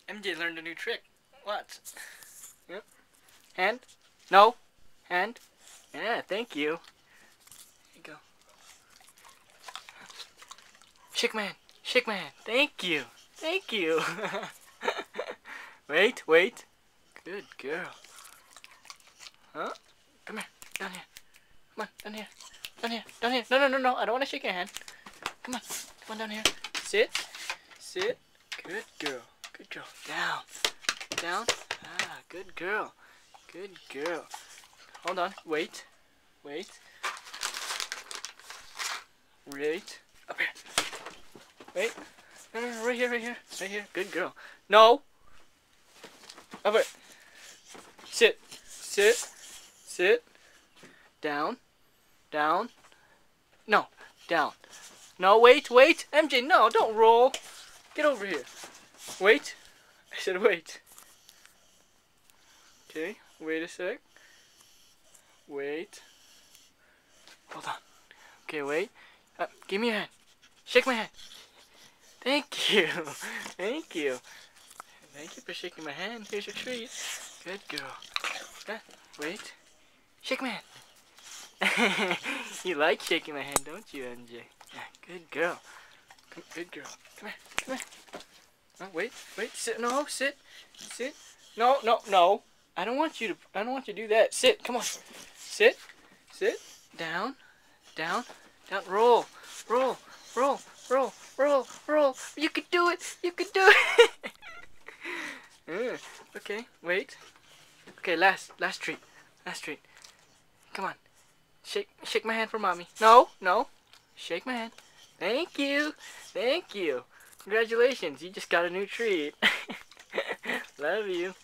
MJ learned a new trick. What? Yep. Hand? No. Hand? Yeah, thank you. There you go. Shake my hand. Shake my hand. Thank you. Thank you. Wait, wait. Good girl. Huh? Come here. Down here. Come on, down here. Down here. Down here. No, no, no, no. I don't want to shake your hand. Come on. Come on down here. Sit. Sit. Good girl. Good girl. Down. Down. Ah, good girl. Good girl. Hold on. Wait. Wait. Wait. Up here. Wait. No, no, no. Right here, right here. Right here. Good girl. No. Up here. Sit. Sit. Sit. Down. Down. No. Down. No, wait, wait. MJ, no, don't roll. Get over here. Wait. I said wait. Okay, wait a sec. Wait. Hold on. Okay, wait. Give me your hand. Shake my hand. Thank you. Thank you. Thank you for shaking my hand. Here's your treat. Good girl. Wait. Shake my hand. You like shaking my hand, don't you, MJ? Yeah, good girl. Good girl. Come here. Come here. Oh, wait. Wait. Sit. No. Sit. Sit. No. No. No. I don't want you to do that. Sit. Come on. Sit. Sit. Down. Down. Down. Roll. Roll. Roll. Roll. Roll. Roll. You can do it. You can do it. Okay. Wait. Okay. Last treat. Last treat. Come on. Shake my hand for mommy. No. No. Shake my hand. Thank you. Thank you. Congratulations. You just got a new treat. Love you.